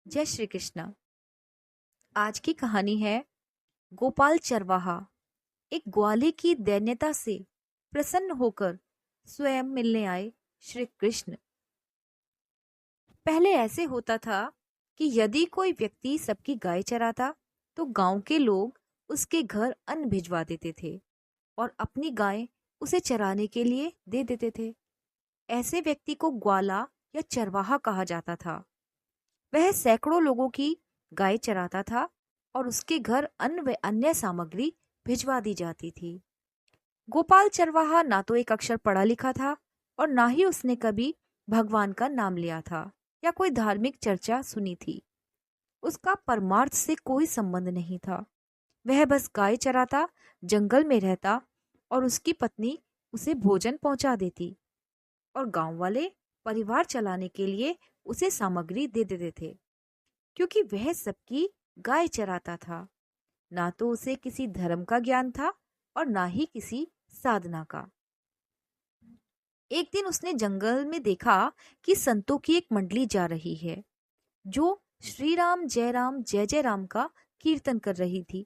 जय श्री कृष्ण। आज की कहानी है गोपाल चरवाहा। एक ग्वाले की दैन्यता से प्रसन्न होकर स्वयं मिलने आए श्री कृष्ण। पहले ऐसे होता था कि यदि कोई व्यक्ति सबकी गाय चराता तो गांव के लोग उसके घर अन्न भिजवा देते थे और अपनी गाय उसे चराने के लिए दे देते थे। ऐसे व्यक्ति को ग्वाला या चरवाहा कहा जाता था। वह सैकड़ों लोगों की गाय चराता था और उसके घर अन्न व अन्य सामग्री भिजवा दी जाती थी। गोपाल चरवाहा ना तो एक अक्षर पढ़ा लिखा था और ना ही उसने कभी भगवान का नाम लिया था या कोई धार्मिक चर्चा सुनी थी। उसका परमार्थ से कोई संबंध नहीं था। वह बस गाय चराता, जंगल में रहता और उसकी पत्नी उसे भोजन पहुंचा देती और गांव वाले परिवार चलाने के लिए उसे सामग्री दे देते थे, क्योंकि वह सबकी गाय चराता था। ना तो उसे किसी धर्म का ज्ञान था और ना ही किसी साधना का। एक दिन उसने जंगल में देखा कि संतों की एक मंडली जा रही है जो श्री राम जय जय राम का कीर्तन कर रही थी।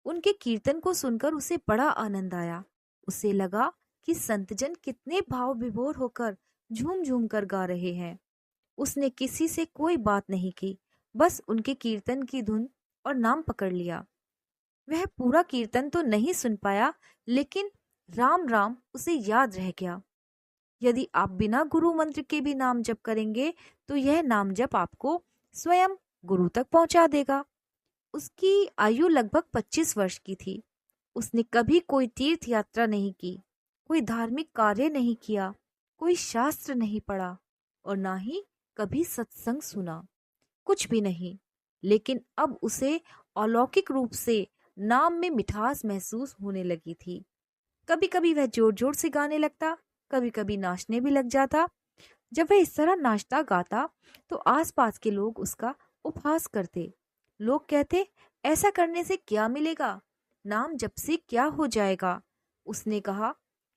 उनके कीर्तन को सुनकर उसे बड़ा आनंद आया। उसे लगा कि संतजन कितने भाव विभोर होकर झूम झूम कर गा रहे हैं। उसने किसी से कोई बात नहीं की, बस उनके कीर्तन की धुन और नाम पकड़ लिया। वह पूरा कीर्तन तो नहीं सुन पाया, लेकिन राम राम उसे याद रह गया। यदि आप बिना गुरु मंत्र के भी नाम जप करेंगे तो यह नाम जप आपको स्वयं गुरु तक पहुंचा देगा। उसकी आयु लगभग 25 वर्ष की थी। उसने कभी कोई तीर्थ यात्रा नहीं की, कोई धार्मिक कार्य नहीं किया, कोई शास्त्र नहीं पढ़ा और ना ही कभी सत्संग सुना, कुछ भी नहीं। लेकिन अब उसे अलौकिक रूप से नाम में मिठास महसूस होने लगी थी। कभी कभी वह जोर जोर से गाने लगता, कभी कभी नाचने भी लग जाता। जब वह इस तरह नाचता गाता तो आसपास के लोग उसका उपहास करते। लोग कहते, ऐसा करने से क्या मिलेगा, नाम जप से क्या हो जाएगा। उसने कहा,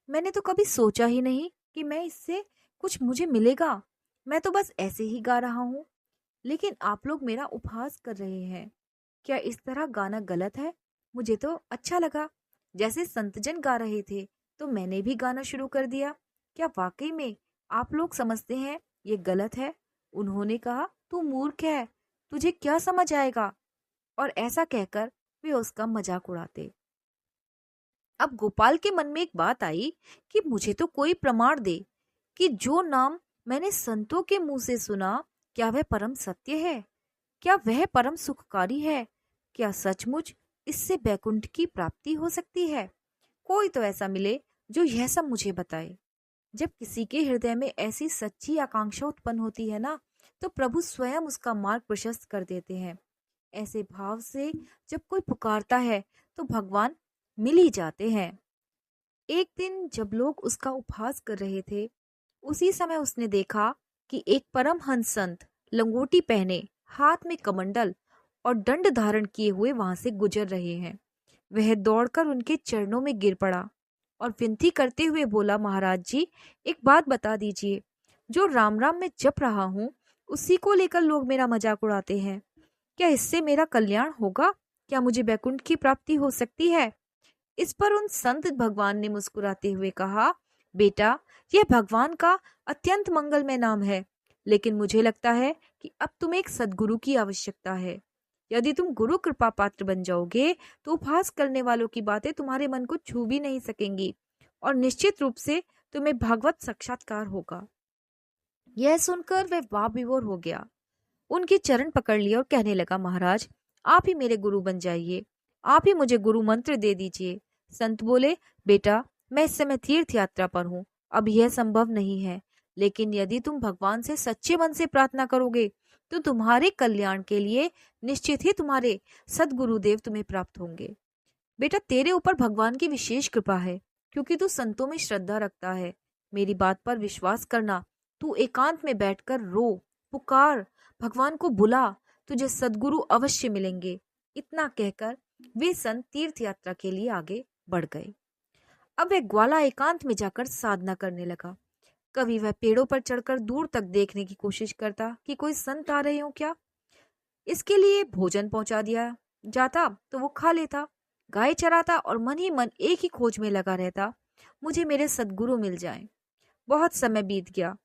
मैंने तो कभी सोचा ही नहीं कि मैं इससे कुछ मुझे मिलेगा। मैं तो बस ऐसे ही गा रहा हूँ, लेकिन आप लोग मेरा उपहास कर रहे हैं। क्या इस तरह गाना गलत है? मुझे तो अच्छा लगा। जैसे संतजन गा रहे थे तो मैंने भी गाना शुरू कर दिया। क्या वाकई में आप लोग समझते हैं ये गलत है? उन्होंने कहा, तू मूर्ख है, तुझे क्या समझ आएगा। और ऐसा कहकर वे उसका मजाक उड़ाते। अब गोपाल के मन में एक बात आई कि मुझे तो कोई प्रमाण दे कि जो नाम मैंने संतों के मुंह से सुना, क्या वह परम सत्य है? क्या वह परम सुखकारी है? क्या सचमुच इससे बैकुंठ की प्राप्ति हो सकती है? कोई तो ऐसा मिले जो यह सब मुझे बताए। जब किसी के हृदय में ऐसी सच्ची आकांक्षा उत्पन्न होती है ना, तो प्रभु स्वयं उसका मार्ग प्रशस्त कर देते हैं। ऐसे भाव से जब कोई पुकारता है तो भगवान मिल ही जाते हैं। एक दिन जब लोग उसका उपहास कर रहे थे, उसी समय उसने देखा कि एक परमहंस संत लंगोटी पहने, हाथ में कमंडल और दंड धारण किए हुए वहां से गुजर रहे हैं। वह दौड़कर उनके चरणों में गिर पड़ा और विनती करते हुए बोला, महाराज जी, एक बात बता दीजिए। जो राम राम मैं जप रहा हूँ उसी को लेकर लोग मेरा मजाक उड़ाते हैं। क्या इससे मेरा कल्याण होगा? क्या मुझे बैकुंठ की प्राप्ति हो सकती है? इस पर उन संत भगवान ने मुस्कुराते हुए कहा, बेटा, यह भगवान का अत्यंत मंगलमय नाम है, लेकिन मुझे लगता है कि अब तुम्हें एक सद्गुरु की आवश्यकता है। यदि तुम गुरु कृपा पात्र बन जाओगे तो उपहास करने वालों की बातें तुम्हारे मन को छू भी नहीं सकेंगी और निश्चित रूप से तुम्हें भागवत साक्षात्कार होगा। यह सुनकर वह वाह विभोर हो गया। उनके चरण पकड़ लिए और कहने लगा, महाराज, आप ही मेरे गुरु बन जाइए, आप ही मुझे गुरु मंत्र दे दीजिए। संत बोले, बेटा, मैं इस समय तीर्थ यात्रा पर हूँ, अब यह संभव नहीं है, लेकिन यदि तुम भगवान से सच्चे मन से प्रार्थना करोगे तो तुम्हारे कल्याण के लिए निश्चित ही तुम्हारे सदगुरुदेव तुम्हें प्राप्त होंगे। बेटा, तेरे ऊपर भगवान की विशेष कृपा है, क्योंकि तू संतों में श्रद्धा रखता है। मेरी बात पर विश्वास करना, तू एकांत में बैठकर रो, पुकार, भगवान को बुला, तुझे सद्गुरु अवश्य मिलेंगे। इतना कहकर वे संत तीर्थ यात्रा के लिए आगे बढ़ गए। अब वह ग्वाला एकांत में जाकर साधना करने लगा। कभी वह पेड़ों पर चढ़कर दूर तक देखने की कोशिश करता कि कोई संत आ रहे हो क्या। इसके लिए भोजन पहुंचा दिया जाता तो वो खा लेता। गाय चराता और मन ही मन एक ही खोज में लगा रहता, मुझे मेरे सद्गुरु मिल जाएं। बहुत समय बीत गया,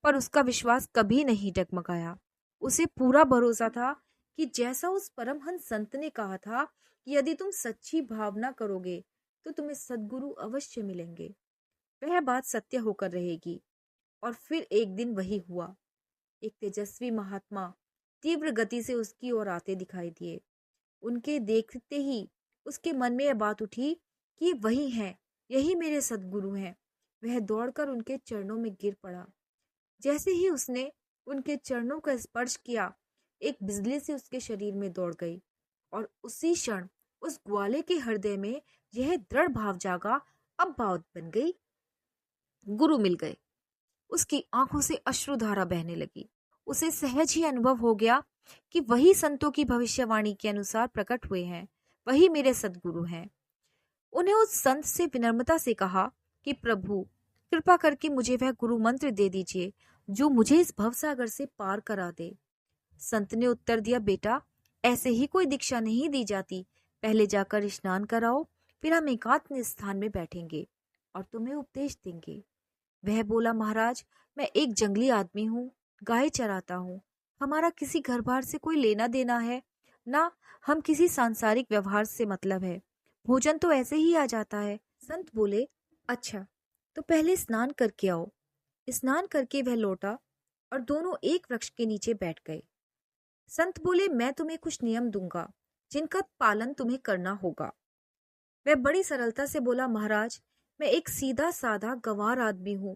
पर उसका विश्वास कभी नहीं डगमगाया। उसे पूरा भरोसा था कि जैसा उस परमहंस संत ने कहा था कि यदि तुम सच्ची भावना करोगे तो तुम्हें सद्गुरु अवश्य मिलेंगे, वह बात सत्य होकर रहेगी। और फिर एक दिन वही हुआ। एक तेजस्वी महात्मा तीव्र गति से उसकी ओर आते दिखाई दिए। उनके देखते ही उसके मन में यह बात उठी कि वही हैं, यही मेरे सद्गुरु हैं। वह दौड़कर उनके चरणों में गिर पड़ा। जैसे ही उसने उनके चरणों का स्पर्श किया, एक बिजली से उसके शरीर में दौड़ गई और उसी क्षण उस ग्वाले के हृदय में यह दृढ़ भाव जागा, अब बात बन गई, गुरु मिल गए। उसकी आंखों से अश्रुधारा बहने लगी। उसे सहज ही अनुभव हो गया कि वही संतों की भविष्यवाणी के अनुसार प्रकट हुए हैं, वही मेरे सद्गुरु हैं। उन्हें उस संत से विनम्रता से कहा कि प्रभु, कृपा करके मुझे वह गुरु मंत्र दे दीजिए जो मुझे इस भवसागर से पार करा दे। संत ने उत्तर दिया, बेटा, ऐसे ही कोई दीक्षा नहीं दी जाती। पहले जाकर स्नान कराओ, फिर हम एकांत स्थान में बैठेंगे और तुम्हें उपदेश देंगे। वह बोला, महाराज, मैं एक जंगली आदमी हूँ, गाय चराता हूँ। हमारा किसी घर बार से कोई लेना देना है ना, हम किसी सांसारिक व्यवहार से मतलब है। भोजन तो ऐसे ही आ जाता है। संत बोले, अच्छा, तो पहले स्नान करके आओ। स्नान करके वह लौटा और दोनों एक वृक्ष के नीचे बैठ गए। संत बोले, मैं तुम्हें कुछ नियम दूंगा जिनका पालन तुम्हें करना होगा। वह बड़ी सरलता से बोला, महाराज, मैं एक सीधा साधा गंवार आदमी हूँ।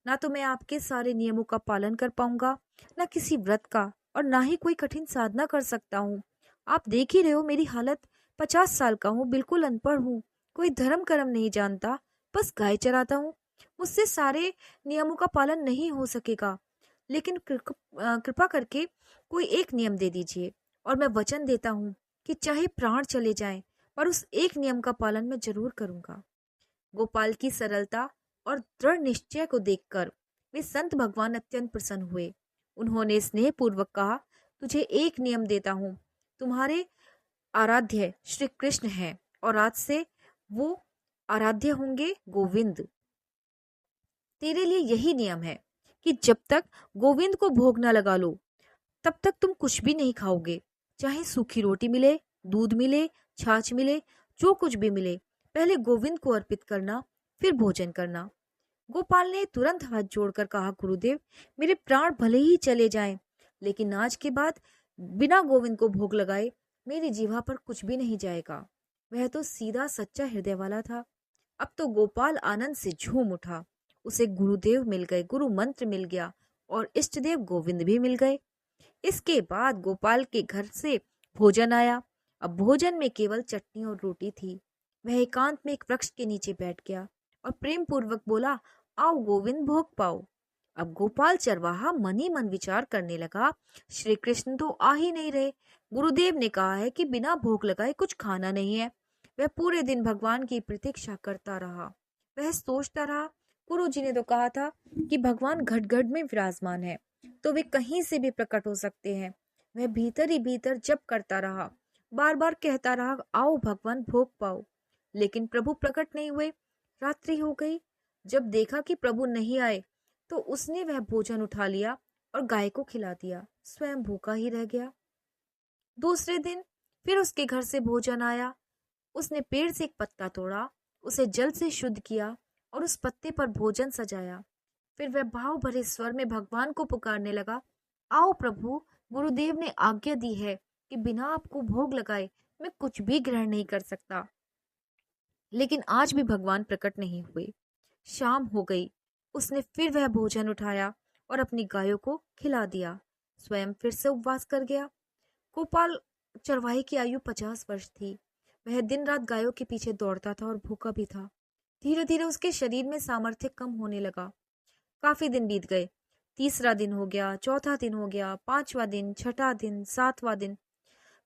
ना तो मैं आपके सारे नियमों का पालन कर पाऊंगा, ना किसी व्रत का, और ना ही कोई कठिन साधना कर सकता हूँ। आप देख ही रहे हो मेरी हालत। 50 साल का हूँ, बिल्कुल अनपढ़ हूँ, कोई धर्म कर्म नहीं जानता, बस गाय चराता हूँ। मुझसे सारे नियमों का पालन नहीं हो सकेगा, लेकिन कृपा करके कोई एक नियम दे दीजिए और मैं वचन देता हूँ कि चाहे प्राण चले जाएं, पर उस एक नियम का पालन मैं जरूर करूंगा। गोपाल की सरलता और दृढ़ निश्चय को देखकर वे संत भगवान अत्यंत प्रसन्न हुए। उन्होंने स्नेह पूर्वक कहा, तुझे एक नियम देता हूँ। तुम्हारे आराध्य श्री कृष्ण हैं और आज से वो आराध्य होंगे गोविंद। तेरे लिए यही नियम है कि जब तक गोविंद को भोग न लगा लो, तब तक तुम कुछ भी नहीं खाओगे। चाहे सूखी रोटी मिले, दूध मिले, छाछ मिले, जो कुछ भी मिले, पहले गोविंद को अर्पित करना, फिर भोजन करना। गोपाल ने तुरंत हाथ जोड़कर कहा, गुरुदेव, मेरे प्राण भले ही चले जाएं, लेकिन आज के बाद बिना गोविंद को भोग लगाए मेरी जीवा पर कुछ भी नहीं जाएगा। वह तो सीधा सच्चा हृदय वाला था। अब तो गोपाल आनंद से झूम उठा। उसे गुरुदेव मिल गए, गुरु मंत्र मिल गया और इष्टदेव गोविंद भी मिल गए। इसके बाद गोपाल के घर से भोजन आया। अब भोजन में केवल चटनी और रोटी थी। वह एकांत में एक वृक्ष के नीचे बैठ गया और प्रेम पूर्वक बोला, आओ गोविंद, भोग पाओ। अब गोपाल चरवाहा मन ही मन विचार करने लगा, श्री कृष्ण तो आ ही नहीं रहे। गुरुदेव ने कहा है कि बिना भोग लगाए कुछ खाना नहीं है। वह पूरे दिन भगवान की प्रतीक्षा करता रहा। वह सोचता रहा, गुरु जी ने तो कहा था कि भगवान घट घट में विराजमान है, तो वे कहीं से भी प्रकट हो सकते हैं। वह भीतर ही भीतर जप करता रहा, बार बार कहता रहा, आओ भगवान, भोग पाओ। लेकिन प्रभु प्रकट नहीं हुए। रात्रि हो गई। जब देखा कि प्रभु नहीं आए, तो उसने वह भोजन उठा लिया और गाय को खिला दिया। स्वयं भूखा ही रह गया। दूसरे दिन फिर उसके घर से भोजन आया। उसने पेड़ से एक पत्ता तोड़ा, उसे जल से शुद्ध किया और उस पत्ते पर भोजन सजाया। फिर वह भाव भरे स्वर में भगवान को पुकारने लगा, आओ प्रभु, गुरुदेव ने आज्ञा दी है कि बिना आपको भोग लगाए मैं कुछ भी ग्रहण नहीं कर सकता। लेकिन आज भी भगवान प्रकट नहीं हुए। शाम हो गई। उसने फिर वह भोजन उठाया और अपनी गायों को खिला दिया। स्वयं फिर से उपवास कर गया। गोपाल चरवाहे की आयु 50 वर्ष थी। वह दिन रात गायों के पीछे दौड़ता था और भूखा भी था। धीरे धीरे उसके शरीर में सामर्थ्य कम होने लगा। काफी दिन बीत गए। तीसरा दिन हो गया, चौथा दिन हो गया, 5वां दिन, छठा दिन, 7वां दिन।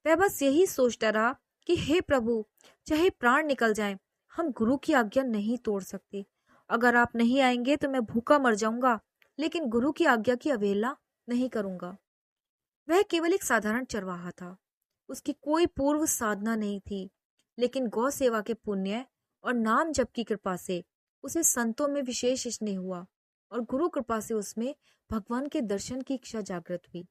वह बस यही सोचता रहा कि हे प्रभु, चाहे प्राण निकल जाएं, हम गुरु की आज्ञा नहीं तोड़ सकते। अगर आप नहीं आएंगे तो मैं भूखा मर जाऊंगा, लेकिन गुरु की आज्ञा की अवहेलना नहीं करूंगा। वह केवल एक साधारण चरवाहा था। उसकी कोई पूर्व साधना नहीं थी, लेकिन गौ सेवा के पुण्य और नाम जप की कृपा से उसे संतों में विशेष स्नेह हुआ और गुरु कृपा से उसमें भगवान के दर्शन की इच्छा जागृत हुई।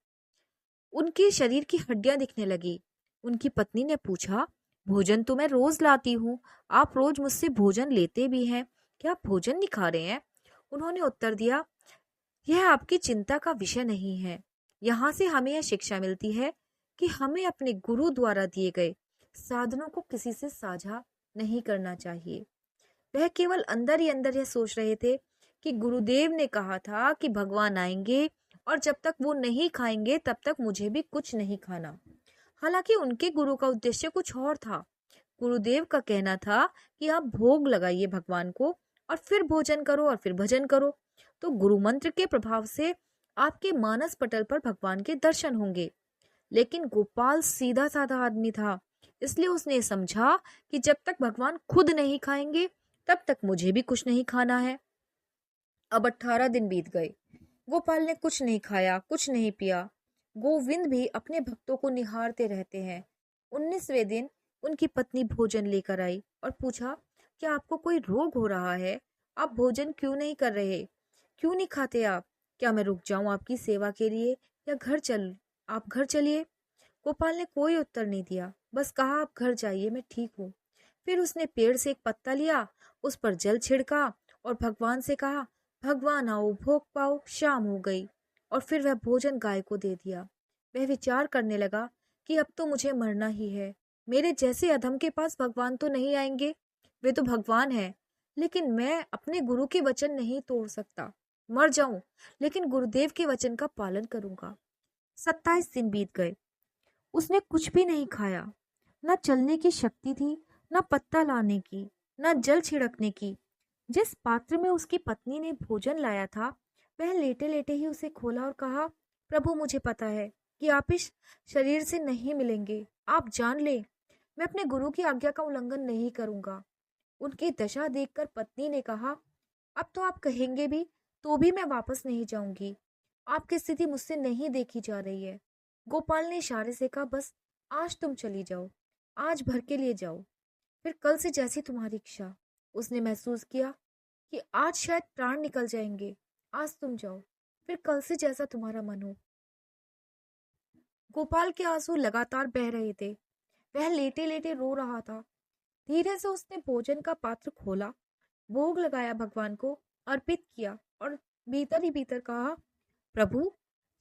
उनके शरीर की हड्डियां दिखने लगी। उनकी पत्नी ने पूछा, भोजन तो मैं रोज लाती हूँ, आप रोज मुझसे भोजन लेते भी हैं, क्या आप भोजन नहीं खा रहे हैं? उन्होंने उत्तर दिया, यह आपकी चिंता का विषय नहीं है। यहाँ से हमें यह शिक्षा मिलती है कि हमें अपने गुरु द्वारा दिए गए साधनों को किसी से साझा नहीं करना चाहिए। वह केवल अंदर ही अंदर यह सोच रहे थे कि गुरुदेव ने कहा था कि भगवान आएंगे और जब तक वो नहीं खाएंगे तब तक मुझे भी कुछ नहीं खाना। हालांकि उनके गुरु का उद्देश्य कुछ और था। गुरुदेव का कहना था कि आप भोग लगाइए भगवान को और फिर भोजन करो और फिर भजन करो, तो गुरु मंत्र के प्रभाव से आपके मानस पटल पर भगवान के दर्शन होंगे। लेकिन गोपाल सीधा साधा आदमी था, इसलिए उसने समझा कि जब तक भगवान खुद नहीं खाएंगे तब तक मुझे भी कुछ नहीं खाना है। अब 18 दिन बीत गए। गोपाल ने कुछ नहीं खाया, कुछ नहीं पिया। गोविंद भी अपने भक्तों को निहारते रहते हैं। 19वें दिन उनकी पत्नी भोजन लेकर आई और पूछा, क्या आपको कोई रोग हो रहा है? आप भोजन क्यों नहीं कर रहे? क्यों नहीं खाते आप? क्या मैं रुक जाऊं आपकी सेवा के लिए या आप घर चलिए? गोपाल ने कोई उत्तर नहीं दिया, बस कहा, आप घर जाइए, मैं ठीक हूँ। फिर उसने पेड़ से एक पत्ता लिया, उस पर जल छिड़का और भगवान से कहा, भगवान आओ, भोग पाओ, शाम हो गई। और फिर वह भोजन गाय को दे दिया। वह विचार करने लगा कि अब तो मुझे मरना ही है। मेरे जैसे अधम के पास भगवान तो नहीं आएंगे, वे तो भगवान है, लेकिन मैं अपने गुरु के वचन नहीं तोड़ सकता। मर जाऊं लेकिन गुरुदेव के वचन का पालन करूंगा। 27 दिन बीत गए। उसने कुछ भी नहीं खाया। न चलने की शक्ति थी, न पत्ता लाने की, न जल छिड़कने की। जिस पात्र में उसकी पत्नी ने भोजन लाया था, वह लेटे लेटे ही उसे खोला और कहा, प्रभु मुझे पता है कि आप इस शरीर से नहीं मिलेंगे, आप जान ले, मैं अपने गुरु की आज्ञा का उल्लंघन नहीं करूंगा। उनकी दशा देखकर पत्नी ने कहा, अब तो आप कहेंगे भी तो भी मैं वापस नहीं जाऊंगी। आपकी स्थिति मुझसे नहीं देखी जा रही है। गोपाल ने इशारे से कहा, बस आज तुम चली जाओ, आज भर के लिए जाओ, फिर कल से जैसी तुम्हारी इच्छा। उसने महसूस किया कि आज शायद प्राण निकल जाएंगे। आज तुम जाओ, फिर कल से जैसा तुम्हारा मन हो। गोपाल के आंसू लगातार बह रहे थे। वह लेटे लेटे रो रहा था। धीरे से उसने भोजन का पात्र खोला, भोग लगाया, भगवान को अर्पित किया और भीतर ही भीतर कहा, प्रभु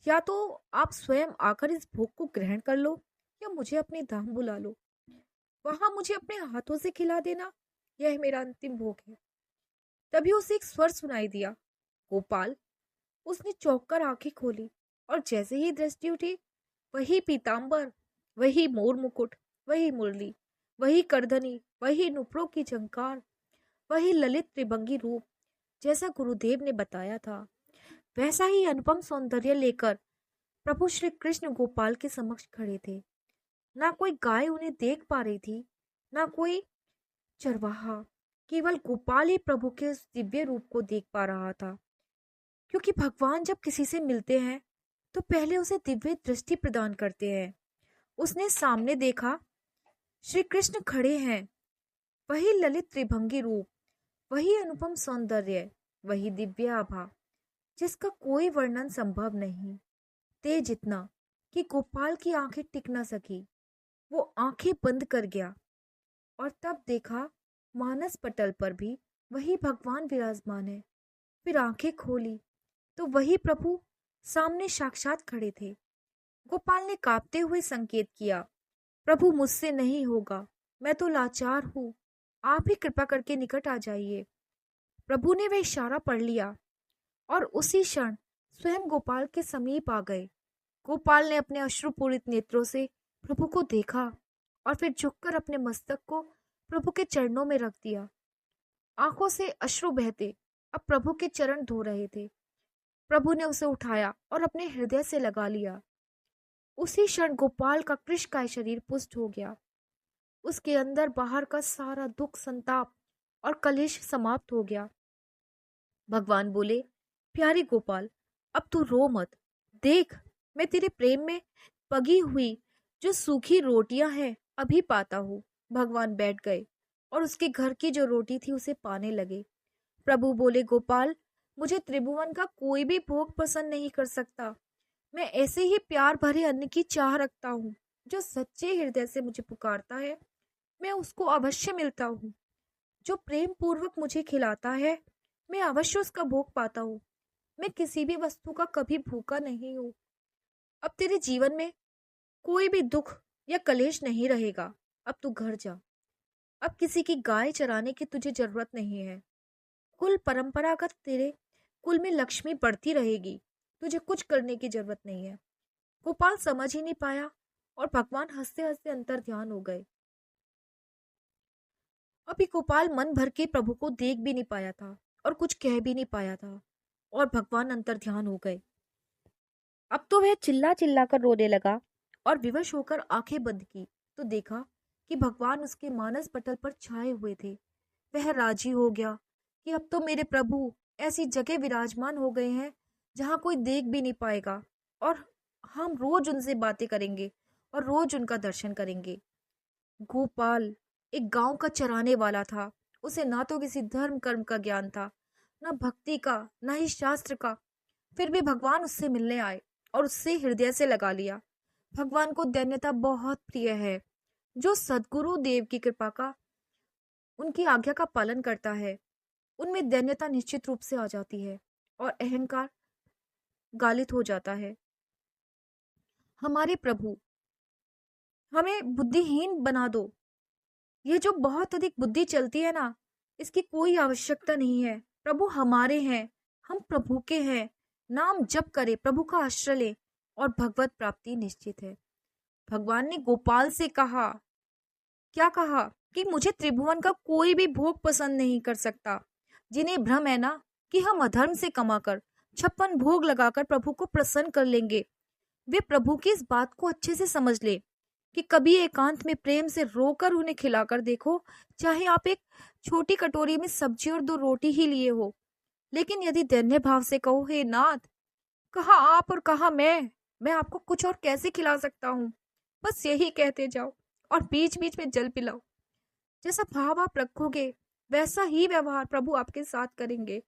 या तो आप स्वयं आकर इस भोग को ग्रहण कर लो या मुझे अपने धाम बुला लो, वहां मुझे अपने हाथों से खिला देना, यह मेरा अंतिम भोग है। तभी उसे एक स्वर सुनाई दिया, गोपाल। उसने चौंक कर आंखें खोली और जैसे ही दृष्टि उठी, वही पीतांबर, वही मोर मुकुट, वही मुरली, वही करधनी, वही नुपुरों की झंकार, वही ललित त्रिभंगी रूप, जैसा गुरुदेव ने बताया था, वैसा ही अनुपम सौंदर्य लेकर प्रभु श्री कृष्ण गोपाल के समक्ष खड़े थे। ना कोई गाय उन्हें देख पा रही थी, ना कोई चरवाहा, केवल गोपाल ही प्रभु के उस दिव्य रूप को देख पा रहा था। क्योंकि भगवान जब किसी से मिलते हैं तो पहले उसे दिव्य दृष्टि प्रदान करते हैं। उसने सामने देखा, श्री कृष्ण खड़े हैं, वही ललित त्रिभंगी रूप, वही अनुपम सौंदर्य, वही दिव्य आभा, जिसका कोई वर्णन संभव नहीं, तेज इतना कि गोपाल की आंखें टिक न सकी। वो आंखें बंद कर गया और तब देखा मानस पटल पर भी वही भगवान विराजमान है। फिर आंखें खोली तो वही प्रभु सामने साक्षात खड़े थे। गोपाल ने कांपते हुए संकेत किया, प्रभु मुझसे नहीं होगा, मैं तो लाचार हूँ, आप ही कृपा करके निकट आ जाइए। प्रभु ने वह इशारा पढ़ लिया और उसी क्षण स्वयं गोपाल के समीप आ गए। गोपाल ने अपने अश्रुपूरित नेत्रों से प्रभु को देखा और फिर झुककर अपने मस्तक को प्रभु के चरणों में रख दिया। आंखों से अश्रु बहते अब प्रभु के चरण धो रहे थे। प्रभु ने उसे उठाया और अपने हृदय से लगा लिया। उसी क्षण गोपाल का कृशकाय शरीर पुष्ट हो गया। उसके अंदर बाहर का सारा दुख, संताप और कलेश समाप्त हो गया। भगवान बोले, प्यारे गोपाल, अब तू रो मत, देख मैं तेरे प्रेम में पगी हुई जो सूखी रोटियां हैं अभी पाता हूँ। भगवान बैठ गए और उसके घर की जो रोटी थी उसे पाने लगे। प्रभु बोले, गोपाल, मुझे त्रिभुवन का कोई भी भोग पसंद नहीं कर सकता। मैं ऐसे ही प्यार भरे अन्न की चाह रखता हूँ। जो सच्चे हृदय से मुझे पुकारता है, मैं उसको अवश्य मिलता हूँ। जो प्रेम पूर्वक मुझे खिलाता है, मैं अवश्य उसका भोग पाता हूँ। मैं किसी भी वस्तु का कभी भूखा नहीं हूँ। अब तेरे जीवन में कोई भी दुख या कलेश नहीं रहेगा। अब तू घर जा। अब किसी की गाय चराने की तुझे जरूरत नहीं है। कुल परंपरागत तेरे कुल में लक्ष्मी बढ़ती रहेगी। तुझे कुछ करने की जरूरत नहीं है। गोपाल समझ ही नहीं पाया और भगवान हंसते हंसते अंतर ध्यान हो गए। अभी गोपाल मन भर के प्रभु को देख भी नहीं पाया था और कुछ कह भी नहीं पाया था और भगवान अंतर ध्यान हो गए। अब तो वह चिल्ला चिल्ला कर रोने लगा और विवश होकर आंखें बंद की तो देखा कि भगवान उसके मानस पटल पर छाए हुए थे। वह राजी हो गया कि अब तो मेरे प्रभु ऐसी जगह विराजमान हो गए हैं जहां कोई देख भी नहीं पाएगा और हम रोज उनसे बातें करेंगे और रोज उनका दर्शन करेंगे। गोपाल एक गांव का चराने वाला था। उसे ना तो किसी धर्म कर्म का ज्ञान था, ना भक्ति का, ना ही शास्त्र का। फिर भी भगवान उससे मिलने आए और उससे हृदय से लगा लिया। भगवान को दैन्यता बहुत प्रिय है। जो सद्गुरु देव की कृपा का, उनकी आज्ञा का पालन करता है, उनमें दैन्यता निश्चित रूप से आ जाती है और अहंकार गालित हो जाता है। हमारे प्रभु, हमें बुद्धिहीन बना दो। ये जो बहुत अधिक बुद्धि चलती है ना, इसकी कोई आवश्यकता नहीं है। प्रभु हमारे हैं, हम प्रभु के हैं। नाम जप करे, प्रभु का आश्रय ले और भगवत प्राप्ति निश्चित है। भगवान ने गोपाल से कहा, क्या कहा? कि मुझे त्रिभुवन का कोई भी भोग पसंद नहीं कर सकता। जिन्हें भ्रम है ना कि हम अधर्म से कमाकर 56 भोग लगाकर प्रभु को प्रसन्न कर लेंगे, वे प्रभु की इस बात को अच्छे से समझ ले कि कभी एकांत में प्रेम से रोकर उन्हें खिलाकर देखो। चाहे आप एक छोटी कटोरी में सब्जी और 2 रोटी ही लिए हो, लेकिन यदि दैन्य भाव से कहो, हे नाथ, कहा आप और कहा मैं आपको कुछ और कैसे खिला सकता हूँ? बस यही कहते जाओ और बीच बीच में जल पिलाओ। जैसा भाव आप रखोगे वैसा ही व्यवहार प्रभु आपके साथ करेंगे।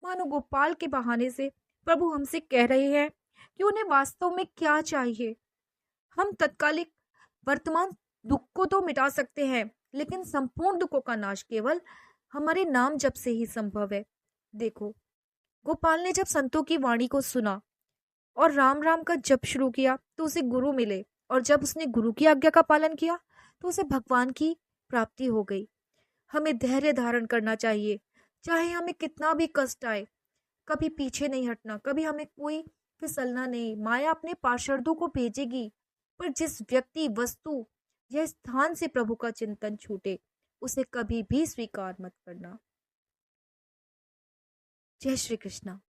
मानो गोपाल के बहाने से प्रभु हमसे कह रहे हैं कि उन्हें वास्तव में क्या चाहिए। हम तत्कालिक वर्तमान दुख को तो मिटा सकते हैं, लेकिन संपूर्ण दुखों का नाश केवल हमारे नाम जप से ही संभव है। देखो, गोपाल ने जब संतों की वाणी को सुना और राम राम का जप शुरू किया तो उसे गुरु मिले, और जब उसने गुरु की आज्ञा का पालन किया तो उसे भगवान की प्राप्ति हो गई। हमें धैर्य धारण करना चाहिए, चाहे हमें कितना भी कष्ट आए। कभी पीछे नहीं हटना, कभी हमें कोई फिसलना नहीं। माया अपने पार्षदों को भेजेगी, पर जिस व्यक्ति, वस्तु या स्थान से प्रभु का चिंतन छूटे, उसे कभी भी स्वीकार मत करना। जय श्री कृष्णा।